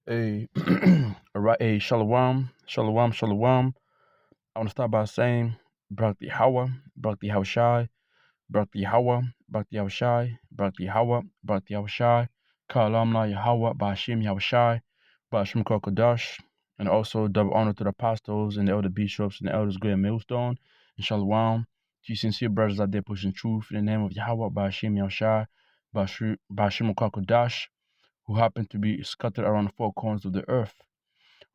A all right, a shalom, shalom, shalom. I want to start by saying Brakti Hawa, Brakti Hawashai, Brakti Hawa, Brakti Hawashai, Brakti Hawa, Brakti Hawashai, Kalamna Yahweh, Bashim Hawashai, Bashim Kokodash, and also double honor to the apostles and the elder bishops and the elders, great millstone, and shalom. To you sincere brothers out there pushing truth in the name of Yahweh, Bashim Hawashai, Bashim Kokodash, who happen to be scattered around the four corners of the earth.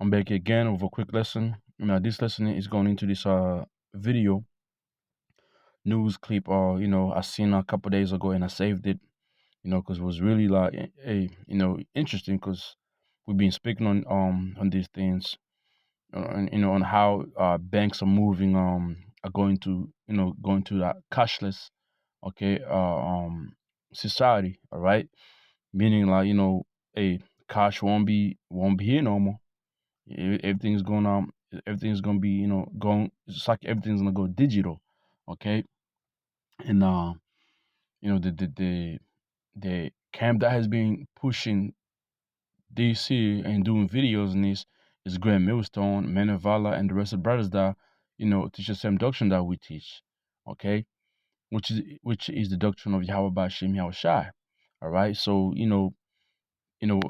I'm back again with a quick lesson. Now, this lesson is going into this video news clip. I seen a couple days ago and I saved it. Because it was really like interesting because we've been speaking on these things, and on how banks are moving are going to that cashless, okay, society. All right, meaning like cash won't be here no more. Everything's going everything's gonna be going. It's like everything's gonna go digital, okay. And the camp that has been pushing this here and doing videos on this is Graham Millstone, Menevala, and the rest of the brothers that teach the same doctrine that we teach, okay, which is the doctrine of Yahweh Bashim Yahushai. All right, so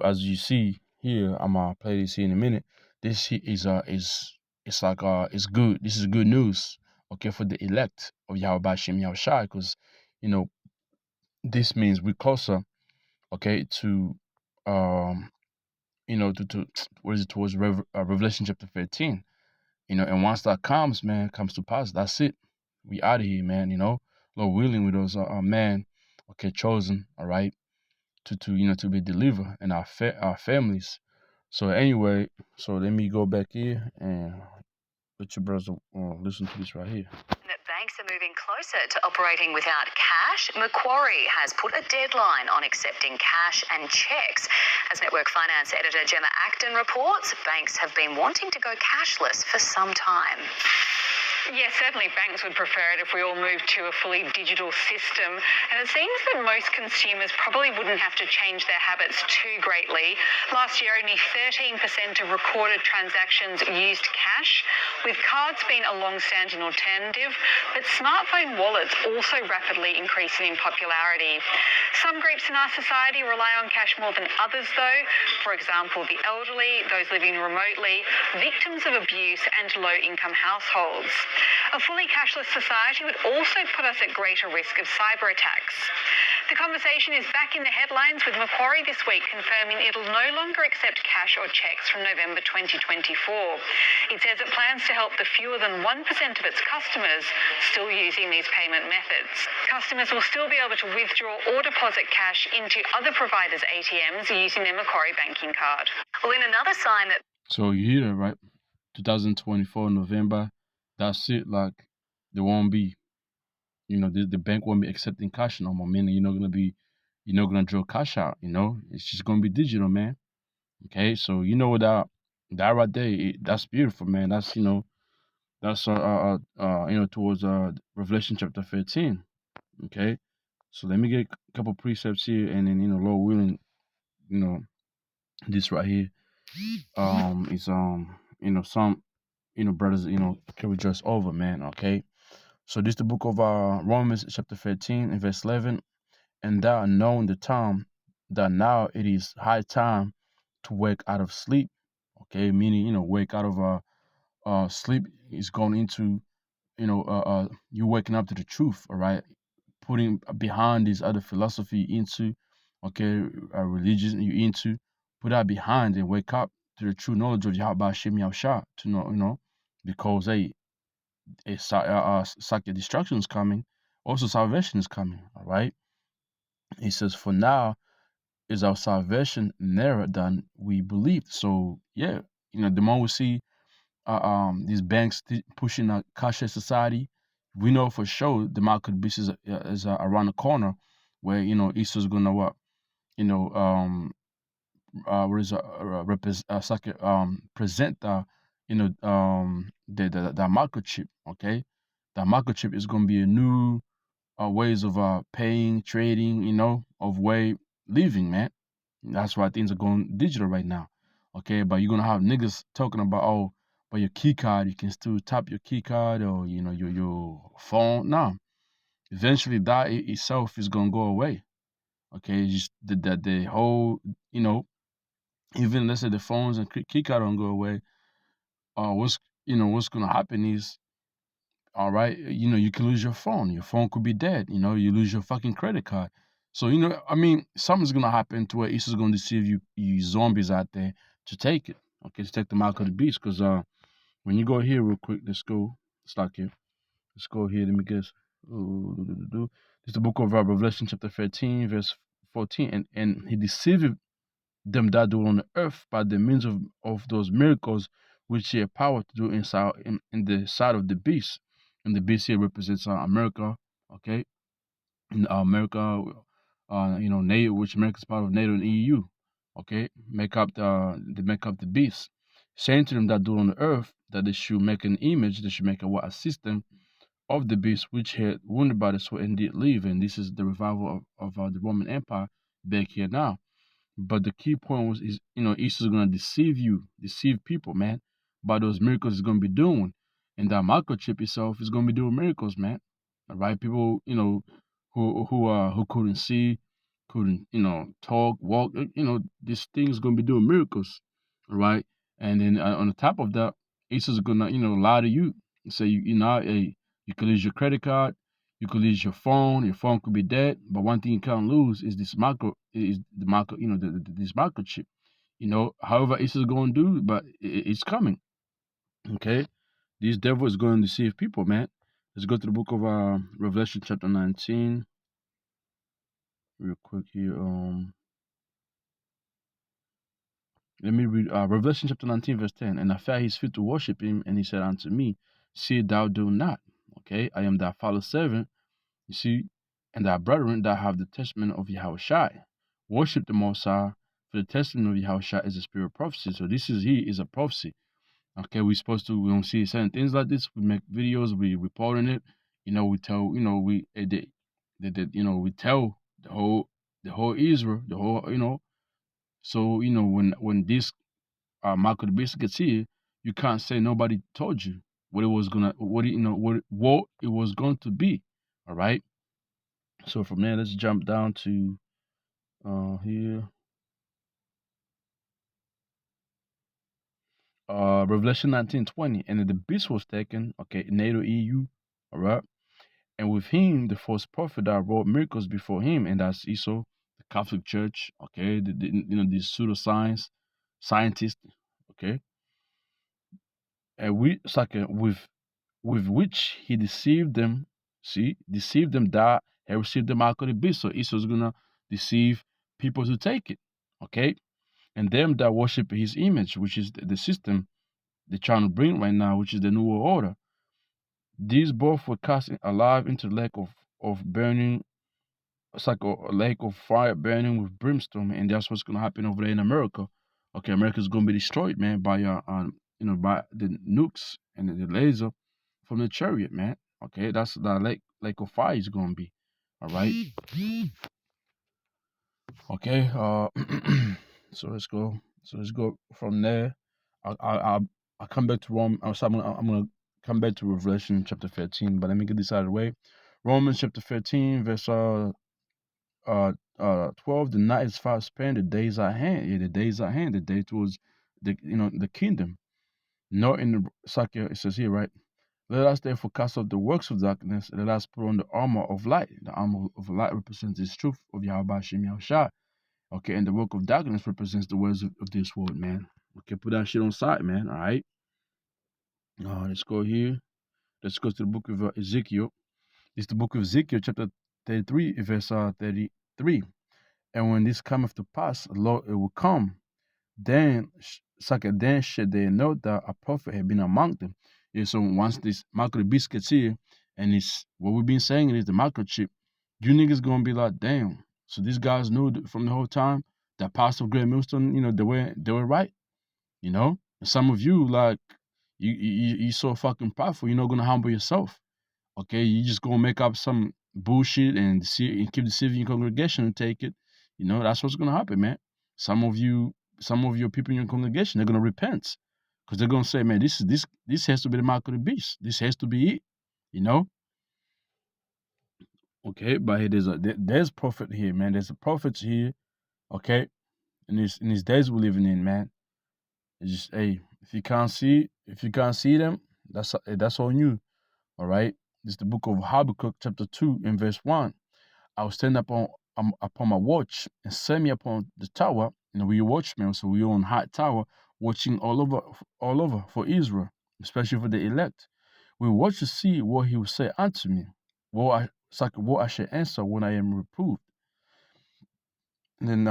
as you see here, I'm gonna play this here in a minute. This is it's like it's good. This is good news, okay, for the elect of Yahweh Bashim Yahushai, because you know this means we're closer, okay, to to what is it towards Revelation chapter 13, and once that comes to pass, that's it. We out of here, man. Lord willing, with those man, okay, chosen, all right, to be delivered and our families. So anyway, so let me go back here and let your brothers listen to this right here. That banks are moving closer to operating without cash. Macquarie has put a deadline on accepting cash and cheques. As Network Finance editor Gemma Acton reports, banks have been wanting to go cashless for some time. Yes, certainly banks would prefer it if we all moved to a fully digital system. And it seems that most consumers probably wouldn't have to change their habits too greatly. Last year, only 13% of recorded transactions used cash, with cards being a long-standing alternative, but smartphone wallets also rapidly increasing in popularity. Some groups in our society rely on cash more than others, though. For example, the elderly, those living remotely, victims of abuse, and low-income households. A fully cashless society would also put us at greater risk of cyber attacks. The conversation is back in the headlines, with Macquarie this week confirming it'll no longer accept cash or cheques from November 2024. It says it plans to help the fewer than 1% of its customers still using these payment methods. Customers will still be able to withdraw or deposit cash into other providers' ATMs using their Macquarie banking card. Well, in another sign that... So you hear that, right? 2024 November. That's it. Like, there won't be, the bank won't be accepting cash no more. Meaning you're not gonna draw cash out. It's just gonna be digital, man. Okay, so that right there, that's beautiful, man. That's that's towards Revelation chapter 13. Okay, so let me get a couple precepts here, and then Lord willing, this right here, is some brothers can rejoice over, man. Okay. So this the book of Romans chapter 13 and verse 11. And thou knowing the time that now it is high time to wake out of sleep. Okay, meaning wake out of sleep is going into you waking up to the truth. All right, putting behind this other philosophy into religion you into, put that behind and wake up to the true knowledge of Yahweh Shem Yahushua, to know because psychic destruction is coming, also salvation is coming. All right. He says, "For now is our salvation nearer than we believed." So yeah, the more we see these banks pushing a cashless society, we know for sure the market beast is around the corner, where Easter's gonna what is present the microchip. Okay, the microchip is gonna be a new ways of paying, trading, of way living, man. That's why things are going digital right now. Okay, but you're gonna have niggas talking about, oh, but your key card, you can still tap your key card or your phone. No, eventually that itself is gonna go away. Okay, it's just the whole, you know, even let's say the phones and key card don't go away. What's gonna happen is, all right, you can lose your phone. Your phone could be dead. You lose your fucking credit card. So I mean, something's gonna happen to where it's just gonna deceive you zombies out there to take it. Okay, to take them out of the beast. Because when you go here real quick, let's go. Start here. Let's go here. Let me guess. This is the book of Revelation, chapter 13, verse 14, and he deceived them that do on the earth by the means of those miracles which he had power to do in the side of the beast. And the beast here represents America, okay? In America, NATO, which America is part of NATO and EU, okay? They make up the beast, saying to them that do on the earth that they should make an image, they should make a system of the beast which had wounded by the sword and did live. And this is the revival of the Roman Empire back here now. But the key point is, Easter's gonna deceive people, man, by those miracles he's gonna be doing, and that microchip itself is gonna be doing miracles, man. All right, people, who couldn't see, couldn't, talk, walk, this thing is gonna be doing miracles, all right. And then on the top of that, Easter's gonna, lie to you and say, hey, you could lose your credit card, you could lose your phone. Your phone could be dead, but one thing you can't lose is this micro, this microchip. However, it's going to do, but it's coming. Okay, this devil is going to deceive people, man. Let's go to the book of Revelation, chapter 19, real quick here. Let me read Revelation chapter 19, verse 10. And I fell his feet to worship him, and he said unto me, see thou do not. Okay, I am thy father's servant. You see, and thy brethren that have the testament of Yahushai. Worship the Most High, for the testament of Yahushai is a spirit of prophecy. So this is a prophecy. Okay, we don't see certain things like this. We make videos, we report on it. We tell, we tell the whole Israel, So when this Michael the Beast gets here, you can't say nobody told you what it was gonna, what it was going to be. All right. So from there, let's jump down to here. Revelation 19:20. And the beast was taken, okay, NATO EU, all right. And with him, the false prophet that wrought miracles before him, and that's Esau, the Catholic Church, okay, these scientists, okay. And it's like with which he deceived them, deceived them that he received the mark of the beast. So Esau's gonna deceive people to take it, okay? And them that worship his image, which is the system they're trying to bring right now, which is the New World Order. These both were cast alive into the lake of burning. It's like a lake of fire burning with brimstone, and that's what's gonna happen over there in America. Okay, America's gonna be destroyed, man, by by the nukes and the laser from the chariot, man. Okay, that's the lake of fire is gonna be. All right. Okay. So let's go. So let's go from there. I'll come back to Rome. I'm gonna come back to Revelation chapter 13, but let me get this out of the way. Romans chapter 13, verse 12. The night is fast spent, the days are at hand. Yeah, the days are at hand. The day towards the kingdom. Not in the Sakya, it says here, right? Let us therefore cast off the works of darkness, and let us put on the armor of light. The armor of light represents the truth of Yahweh Shem Yahushua. Okay, and the work of darkness represents the words of this world, man. Okay, put that shit on side, man. All right. Let's go here. Let's go to the book of Ezekiel. It's the book of Ezekiel, chapter 33, verse 33. And when this cometh to pass, Lord, it will come. Then should they know that a prophet had been among them. Yeah, so once this micro beast gets here, and it's what we've been saying is the microchip, you niggas gonna be like, damn. So these guys knew from the whole time that Pastor Greg Millstone, they were right, And some of you like you so fucking powerful, you're not gonna humble yourself. Okay, you just gonna make up some bullshit and keep deceiving your congregation and take it. That's what's gonna happen, man. Some of you some of your people in your congregation, they're gonna repent. Because they're gonna say, man, this has to be the mark of the beast. This has to be it. You know? Okay, but here there's prophet here, man. There's a prophet here, okay? In these days we're living in, man. It's just hey, if you can't see them, that's on you. All right. This is the book of Habakkuk, chapter 2, and verse 1. I will stand upon my watch and set me upon the tower. You know, we're watchmen, so we're on high tower, watching all over for Israel, especially for the elect. We watch to see what he will say unto me, what I shall answer when I am reproved. And then,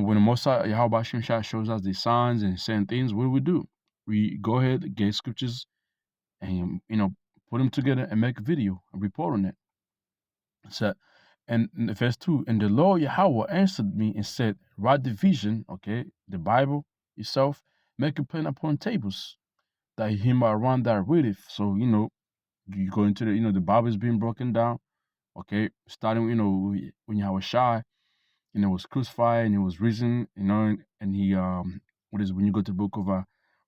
when the Most High, Yahweh Shem Shai shows us the signs and saying things, what do? We go ahead, get scriptures, and, put them together and make a video, and report on it. So, and in verse 2, and the Lord Yahweh answered me and said, write the vision, okay, the Bible itself, make it plain upon tables, that he might run that readeth. So, you go into the Bible is being broken down, okay, starting, when Yahweh Shai, was crucified and he was risen, and he when you go to the book of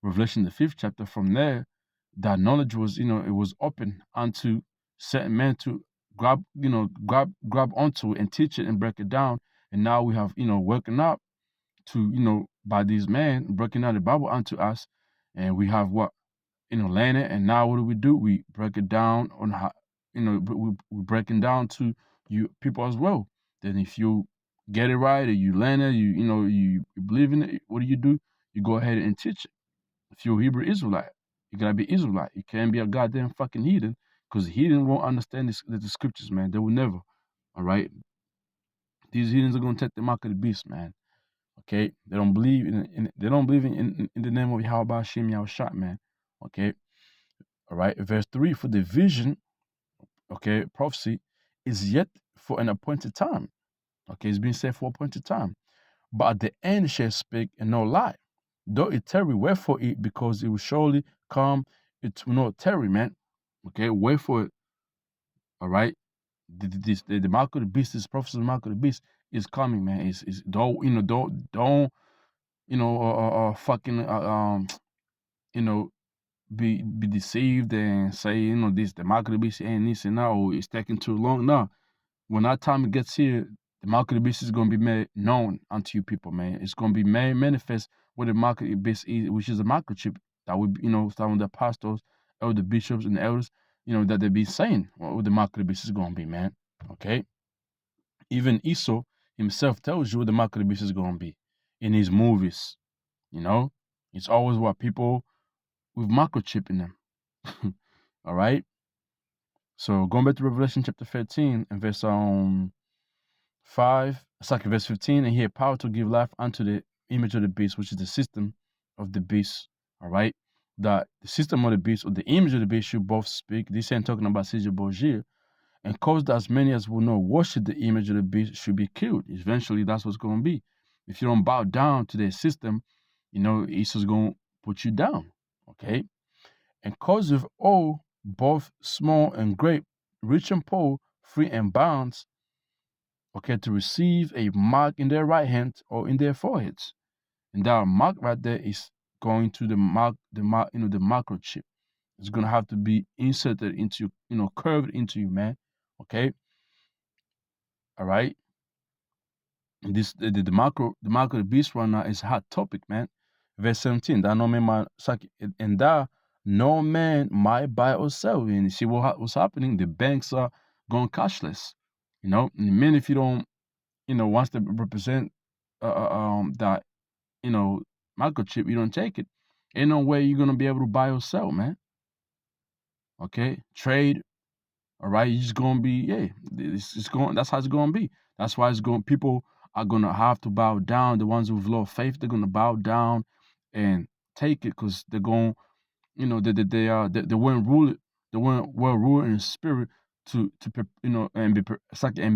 Revelation, the 5th chapter, from there, that knowledge was, it was open unto certain men to grab onto it and teach it and break it down. And now we have, working up to, by these men breaking down the Bible unto us, and we have what, learn it. And now what do? We break it down on how, we're breaking down to you people as well. Then if you get it right or you learn it, you believe in it, what do? You go ahead and teach it. If you're a Hebrew Israelite, you gotta be Israelite. You can't be a goddamn fucking heathen, because the heathen won't understand the scriptures, man. They will never. All right. These heathens are gonna take the mark of the beast, man. Okay. They don't believe they don't believe in the name of Yahweh Shem Yahushua, man. Okay. All right. Verse 3, for the vision, okay, prophecy is yet for an appointed time. Okay, it's being said for appointed time. But at the end shall speak and no lie. Though it tarry, wherefore it, because it will surely come, it will not tarry, man. Okay, wait for it. All right. The mark of the beast, this prophecy of the mark of the beast is coming, man. It's don't fucking be deceived and say, this the mark of the beast ain't this and that, or it's taking too long. No. When that time gets here, the mark of the beast is going to be made known unto you people, man. It's going to be made manifest what the mark of the beast is, which is a microchip that would, some of the apostles, or the bishops and the elders, that they be saying what the mark of the beast is going to be, man. Okay? Even Esau himself tells you what the mark of the beast is going to be in his movies, It's always what people with microchip in them. All right? So going back to Revelation chapter 13 and verse 5, verse 15, and he had power to give life unto the image of the beast, which is the system of the beast. All right. That the system of the beast or the image of the beast should both speak. This ain't talking about Caesar Borgia, and cause that as many as will not worship the image of the beast should be killed. Eventually, that's what's going to be. If you don't bow down to their system, Esau's going to put you down. Okay. And cause of all, both small and great, rich and poor, free and bonds, okay, to receive a mark in their right hand or in their foreheads. And that mark right there is going to the microchip. It's gonna have to be inserted into, curved into you, man. Okay. All right. This the mark of the beast right now is a hot topic, man. Verse 17. That no man might and that no man might buy or sell. And you see what's happening? The banks are going cashless. And men, if you don't, once they represent that, microchip, you don't take it. Ain't no way you're gonna be able to buy or sell, man. Okay, trade. All right, you're just gonna be, yeah. It's going. That's how it's gonna be. That's why it's going. People are gonna have to bow down. The ones with low faith, they're gonna bow down and take it, because they're going. They weren't ruled. They weren't well ruled in spirit and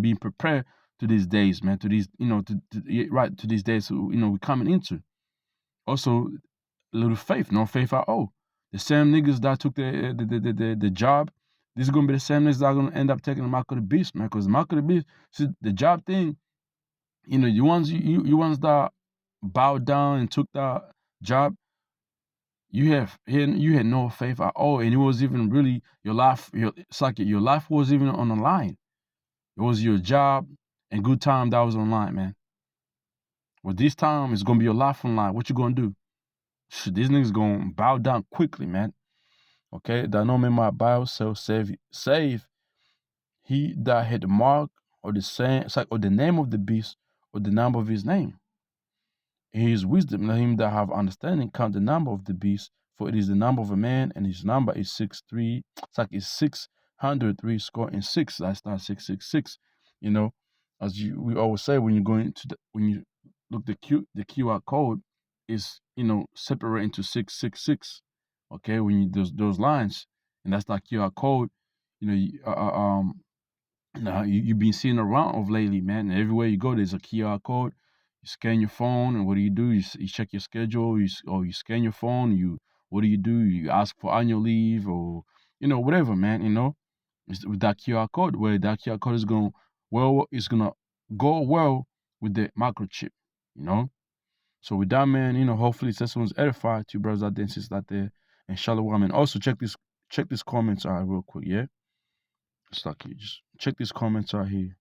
being prepared to these days, man. To these, to these days, we're coming into. Also, little faith, no faith at all. The same niggas that took the job, this is gonna be the same niggas that are gonna end up taking the mark of the beast, man. Because the mark of the beast, see, the job thing, you ones that bowed down and took that job, you had no faith at all, and it was even really your life. It's like your life was even on the line. It was your job and good time that was on the line, man. Well, this time it's gonna be your life on the line. What you gonna do? Shit, these niggas gonna bow down quickly, man. Okay, that no man might buy or sell, save he that had the mark or the same, it's like or the name of the beast or the number of his name. His wisdom, let him that have understanding count the number of the beast, for it is the number of a man, and his number is 63. It's like it's 603 score and six. That's not 666. You know, we always say when you go into when you look the QR code is separate into 666. Okay, when you those lines, and that's that QR code. You know, now you've been seeing around of lately, man. And everywhere you go, there's a QR code. You scan your phone, and what do? You check your schedule. Or you scan your phone. What do? You ask for annual leave or whatever, man. It's with that QR code, where that QR code is it's gonna go well with the microchip. You know. So with that, man, hopefully someone's edified to brothers out there and sisters out there, and shalom. And also check this comments out real quick, yeah. It's like you just check these comments out here.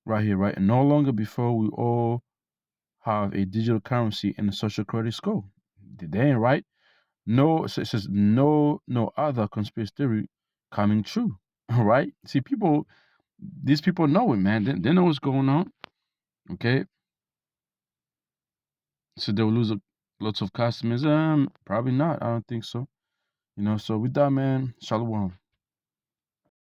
Right here, right? And no longer before we all have a digital currency and a social credit score. They ain't right. No, it says no other conspiracy theory coming true. All right. See, these people know it, man. They know what's going on. Okay. So they'll lose lots of customers. Probably not. I don't think so. So with that, man, shalom.